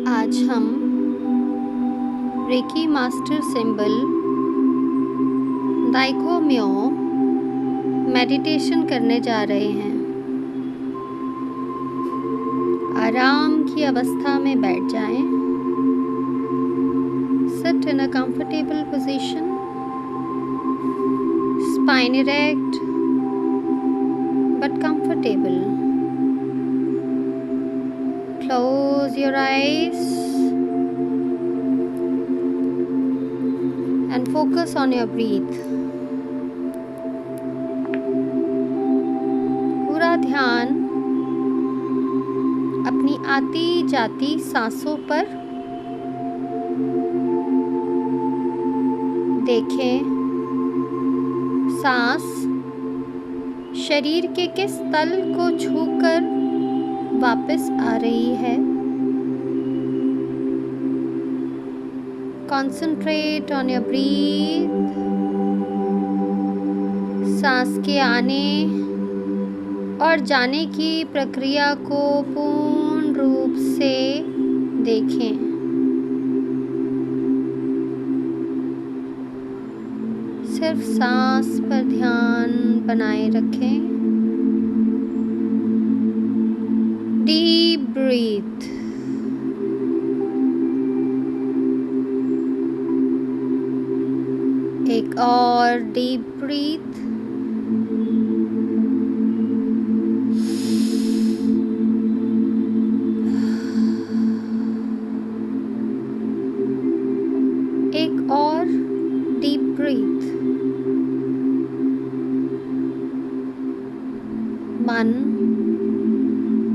आज हम reiki master symbol दाइकोम्यो meditation करने जा रहे हैं। आराम की अवस्था में बैठ जाएं। Sit in a comfortable position, spine erect but comfortable. Close your eyes and focus on your breath. पूरा ध्यान अपनी आती जाती सांसों पर देखें। सांस शरीर के किस तल को छूकर वापस आ रही है। Concentrate on your breath. सांस के आने और जाने की प्रक्रिया को पूर्ण रूप से देखें। सिर्फ सांस पर ध्यान बनाए रखें। Deep breath. एक और डीप ब्रीथ। एक और डीप ब्रीथ। मन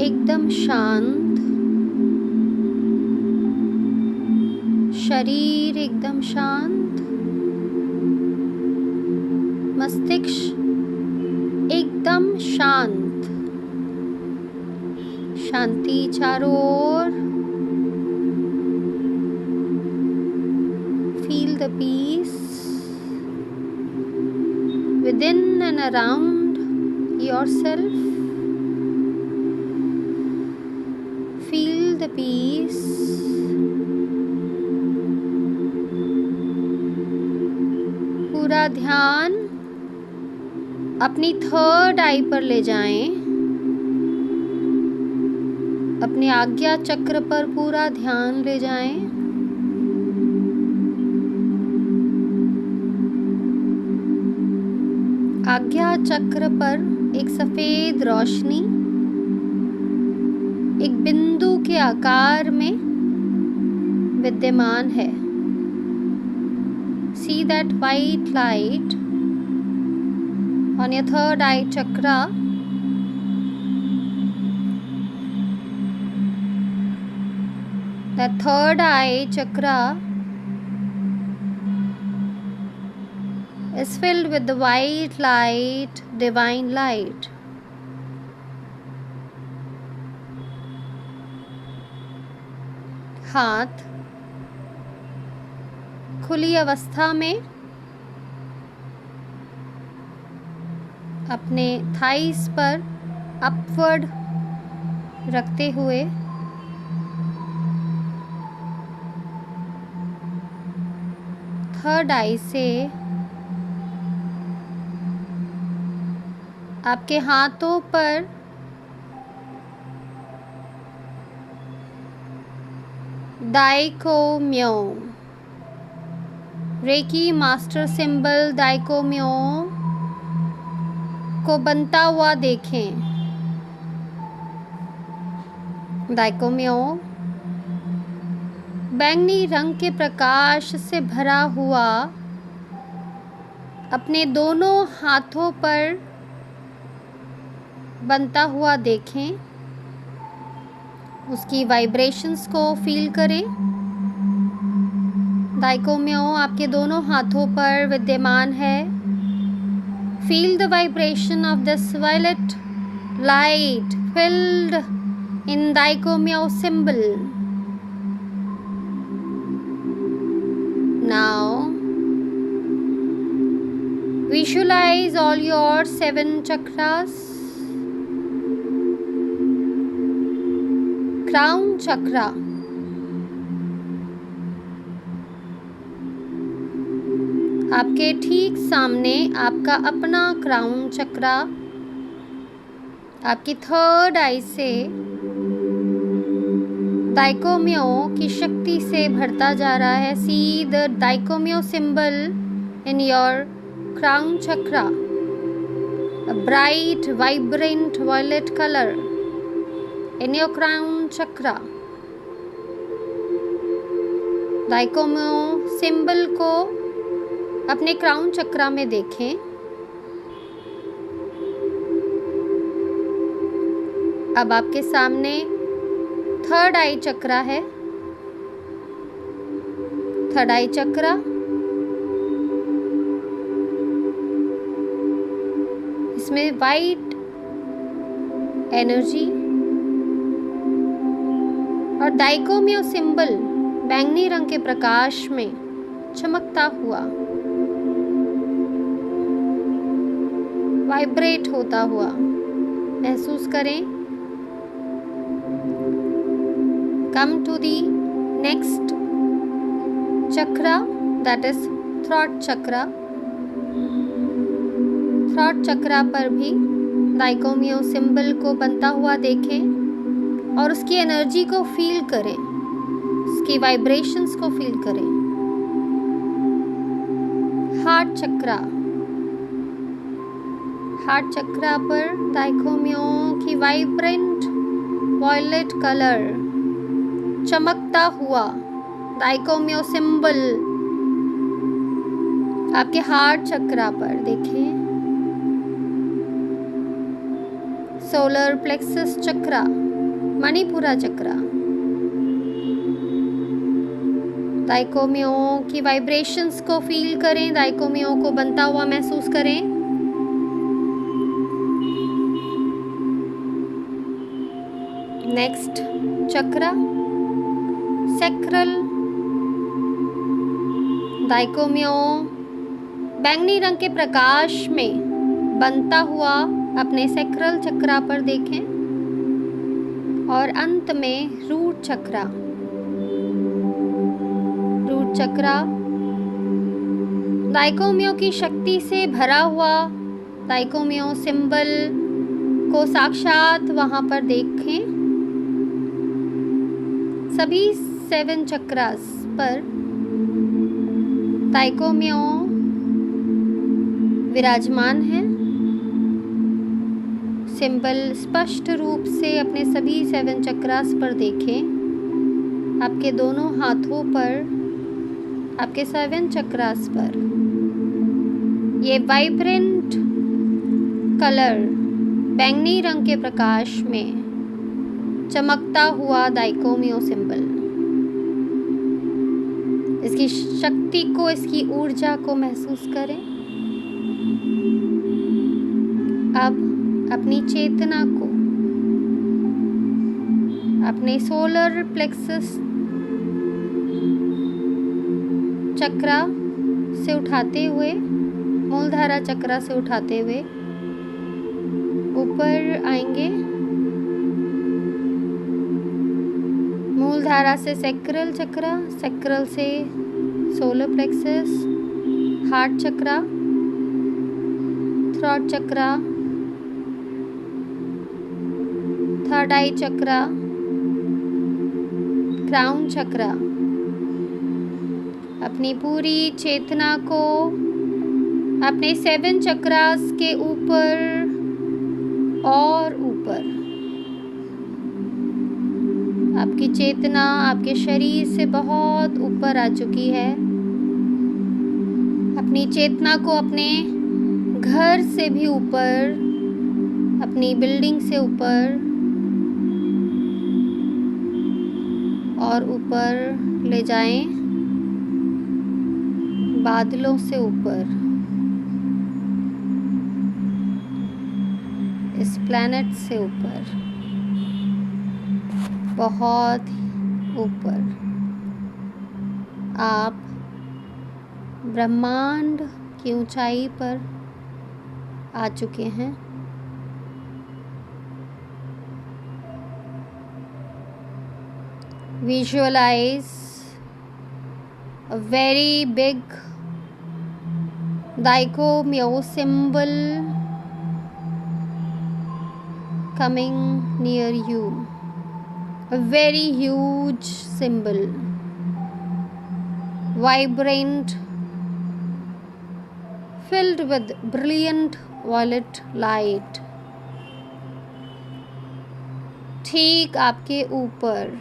एकदम शांत, शरीर एकदम शांत, मस्तिष्क एकदम शांत। शांति चारों ओर। Feel the peace within and around yourself. Feel the peace. पूरा ध्यान अपनी थर्ड आई पर ले जाएं। अपने आज्ञा चक्र पर पूरा ध्यान ले जाएं। आज्ञा चक्र पर एक सफेद रोशनी एक बिंदु के आकार में विद्यमान है। See that white light on your third eye chakra. The third eye chakra is filled with the white light, divine light. हाथ खुली अवस्था में अपने थाइस पर अपवर्ड रखते हुए थर्ड आई से आपके हाथों पर दाइकोम्यो रेकी मास्टर सिंबल दाइकोम्यो को बनता हुआ देखें। दाइकोम्यो बैंगनी रंग के प्रकाश से भरा हुआ अपने दोनों हाथों पर बनता हुआ देखें। उसकी वाइब्रेशंस को फील करें। दाइकोम्यो आपके दोनों हाथों पर विद्यमान है। Feel the vibration of this violet light filled in Daikomyo symbol. Now visualize all your 7 chakras. Crown chakra आपके ठीक सामने आपका अपना क्राउन चक्रा आपकी थर्ड आई से दाइकोमियो की शक्ति से भरता जा रहा है। See the Daikomyo symbol in your crown chakra, a bright vibrant violet color in your crown chakra। Daikomyo symbol को अपने क्राउन चक्रा में देखें। अब आपके सामने थर्ड आई चक्रा है। थर्ड आई चक्रा इसमें वाइट एनर्जी और दाइकोमियो सिंबल बैंगनी रंग के प्रकाश में चमकता हुआ, वाइब्रेट होता हुआ महसूस करें। Come to the next chakra, that is throat chakra. Throat chakra पर भी दाइकोमियो सिंबल को बनता हुआ देखें और उसकी एनर्जी को फील करें, उसकी वाइब्रेशंस को फील करें। हार्ट चक्रा, हार्ट चक्रा पर दाइकोमियो की वाइब्रेंट वॉयलेट कलर चमकता हुआ दाइकोमियो सिंबल आपके हार्ट चक्रा पर देखें। सोलर प्लेक्सस चक्रा, मणिपुरा चक्रा, दाइकोमियो की वाइब्रेशंस को फील करें, दाइकोमियो को बनता हुआ महसूस करें। नेक्स्ट चक्रा सैक्रल, दाइकोमियो बैंगनी रंग के प्रकाश में बनता हुआ अपने सैक्रल चक्रा पर देखें। और अंत में रूट चक्रा, रूट चक्रा दाइकोमियो की शक्ति से भरा हुआ दाइकोमियो सिंबल को साक्षात वहां पर देखें। सभी 7 चक्रास पर दाइकोमियो विराजमान है। सिंबल स्पष्ट रूप से अपने सभी 7 चक्रास पर देखें। आपके दोनों हाथों पर, आपके 7 चक्रास पर ये वाइब्रेंट कलर बैंगनी रंग के प्रकाश में चमकता हुआ दाइकोमियो सिंबल, इसकी शक्ति को, इसकी ऊर्जा को महसूस करें। अब अपनी चेतना को अपने सोलर प्लेक्सस चक्रा से उठाते हुए, मूलधारा चक्रा से उठाते हुए ऊपर आएंगे। मूलधारा से सैक्रल चक्रा, सैक्रल से सोलर प्लेक्सस, हार्ट चक्रा, थ्रॉट चक्रा, थर्ड आई चक्रा, क्राउन चक्रा। अपनी पूरी चेतना को अपने 7 चक्रास के ऊपर और ऊपर, आपकी चेतना आपके शरीर से बहुत ऊपर आ चुकी है। अपनी चेतना को अपने घर से भी ऊपर, अपनी बिल्डिंग से ऊपर और ऊपर ले जाएं, बादलों से ऊपर, इस प्लैनेट से ऊपर, बहुत ऊपर आप ब्रह्मांड की ऊंचाई पर आ चुके हैं। Visualize a very big Daiko symbol coming near you. A very huge symbol, vibrant, filled with brilliant violet light. ठीक आपके ऊपर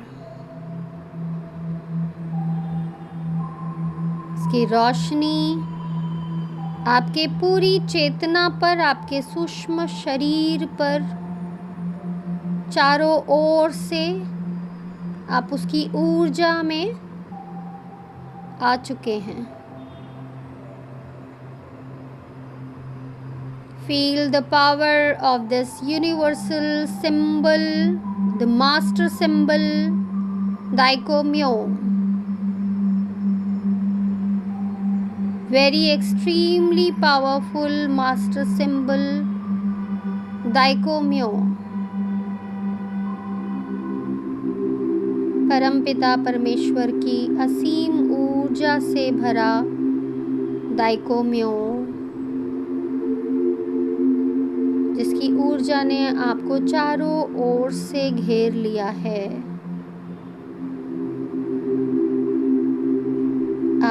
इसकी रोशनी आपके पूरी चेतना पर, आपके सूक्ष्म शरीर पर, चारों ओर से आप उसकी ऊर्जा में आ चुके हैं. Feel the power of this universal symbol, the master symbol, Daiko-myo. Very extremely powerful master symbol, Daiko-myo. परमपिता परमेश्वर की असीम ऊर्जा से भरा दाइको-म्यो, जिसकी ऊर्जा ने आपको चारों ओर से घेर लिया है.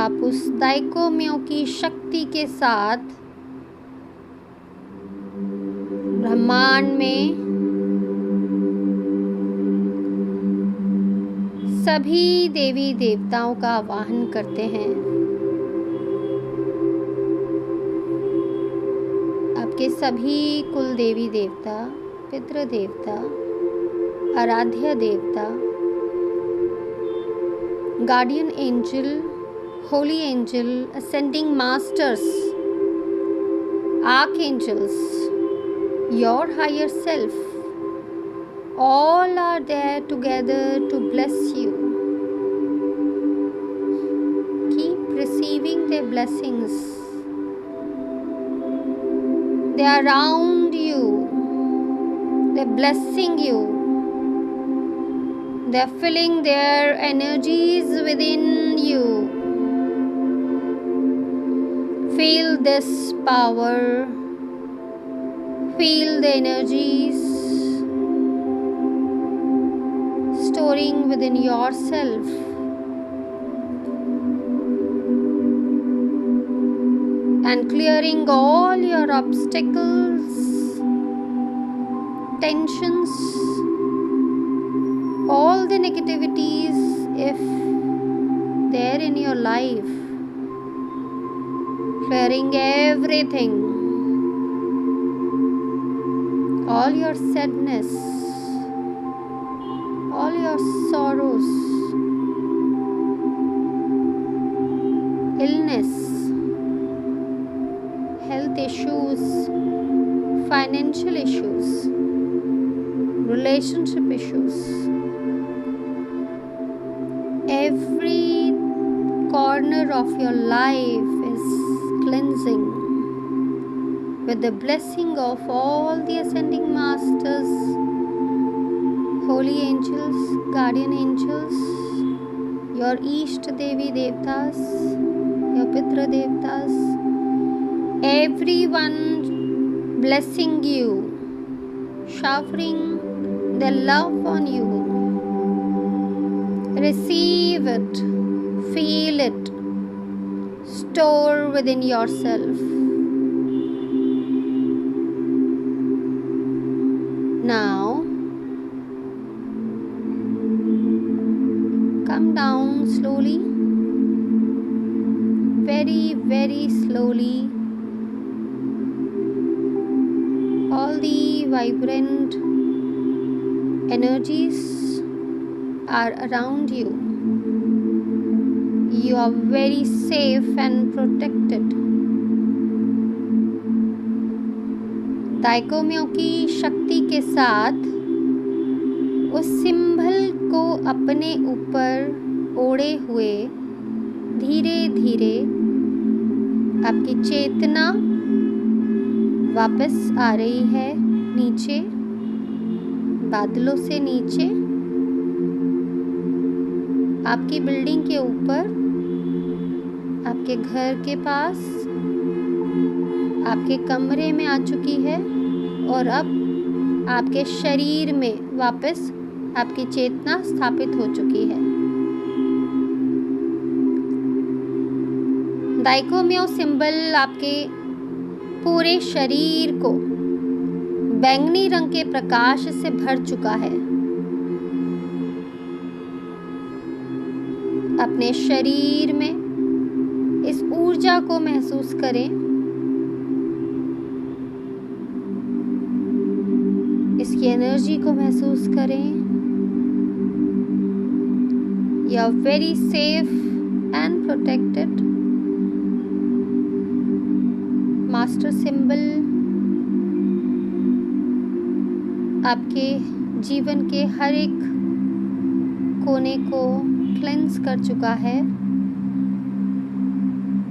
आप उस दाइको-म्यो की शक्ति के साथ ब्रह्मांड में सभी देवी देवताओं का आवाहन करते हैं. आपके सभी कुल देवी देवता, पितृ देवता, आराध्य देवता, guardian angel, holy angel, ascending masters, archangels, your higher self, all are there together to bless you. Keep receiving their blessings. They are around you. They're blessing you. They're filling their energies within you. Feel this power. Feel the energies storing within yourself. And clearing all your obstacles, tensions, all the negativities if they're in your life. Clearing everything, all your sadness, all your sorrows, illness, health issues, financial issues, relationship issues. Every corner of your life is cleansing with the blessing of all the ascending masters, holy angels, guardian angels, your Ishta Devi Devtas, your Pitra Devtas, everyone blessing you, showering their love on you. Receive it, feel it, store within yourself. Now, come down slowly, very, very slowly. All the vibrant energies are around you. You are very safe and protected. दाइको-म्यो की शक्ति के साथ उस symbol को अपने ऊपर ओढ़े हुए धीरे धीरे आपकी चेतना वापस आ रही है नीचे, बादलों से नीचे, आपकी बिल्डिंग के ऊपर, आपके घर के पास, आपके कमरे में आ चुकी है और अब आपके शरीर में वापस आपकी चेतना स्थापित हो चुकी है। दाइकोमियो सिंबल आपके पूरे शरीर को बैंगनी रंग के प्रकाश से भर चुका है। अपने शरीर में इस ऊर्जा को महसूस करें। इसकी एनर्जी को महसूस करें। You are very safe and protected. Master symbol आपके जीवन के हर एक कोने को क्लेंस कर चुका है।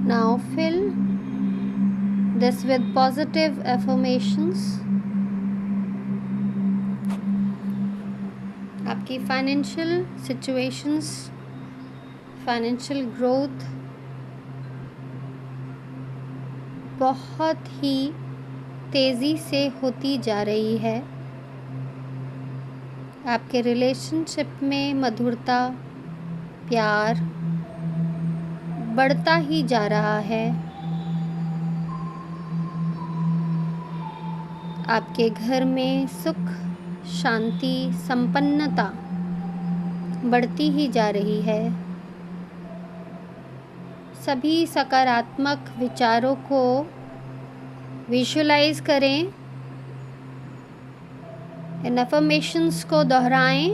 Now fill this with positive affirmations. आपकी फाइनेंशियल सिचुएशंस, फाइनेंशियल ग्रोथ बहुत ही तेज़ी से होती जा रही है। आपके रिलेशनशिप में मधुरता, प्यार बढ़ता ही जा रहा है। आपके घर में सुख, शांति, संपन्नता बढ़ती ही जा रही है। सभी सकारात्मक विचारों को विजुअलाइज करें। इन अफर्मेशंस को दोहराएं।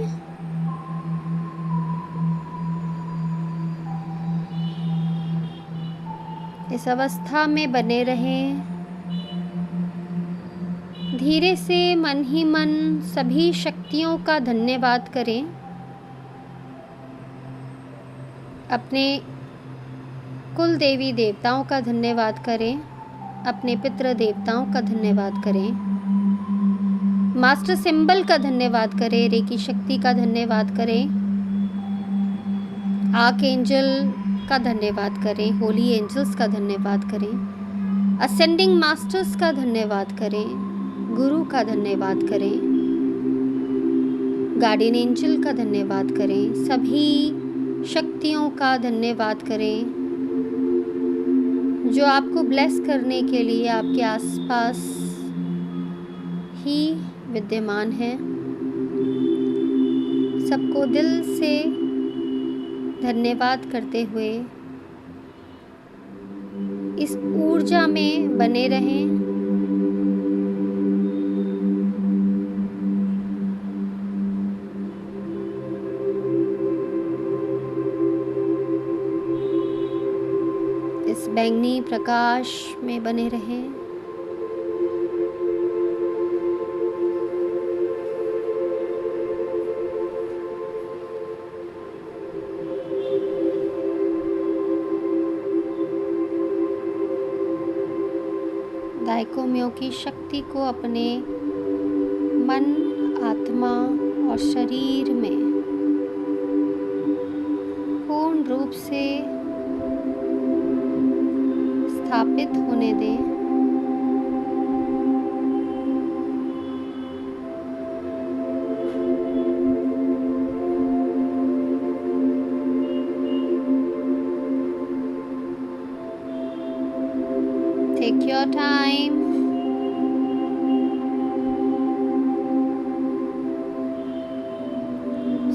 इस अवस्था में बने रहें। धीरे से मन ही मन सभी शक्तियों का धन्यवाद करें। अपने कुल देवी देवताओं का धन्यवाद करें। अपने पितृ देवताओं का धन्यवाद करें। मास्टर सिंबल का धन्यवाद करें। रेकी शक्ति का धन्यवाद करें। आर्क एंजल का धन्यवाद करें। होली एंजल्स का धन्यवाद करें। असेंडिंग मास्टर्स का धन्यवाद करें। गुरु का धन्यवाद करें। गार्डियन एंजल का धन्यवाद करें। सभी शक्तियों का धन्यवाद करें जो आपको ब्लेस करने के लिए आपके आसपास ही विद्यमान है। सबको दिल से धन्यवाद करते हुए इस ऊर्जा में बने रहें। इस बैंगनी प्रकाश में बने रहें। दाइकोमियो की शक्ति को अपने मन, आत्मा और शरीर में पूर्ण रूप से स्थापित होने दें। Take your time.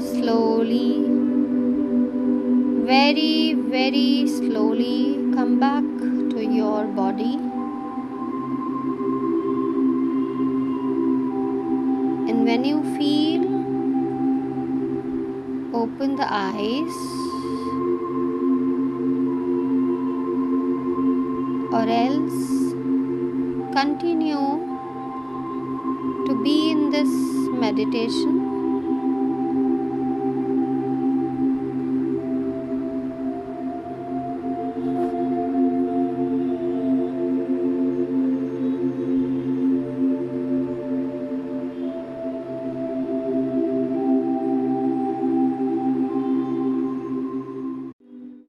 Slowly, very, very slowly come back to your body. And when you feel, open the eyes. Or else continue to be in this meditation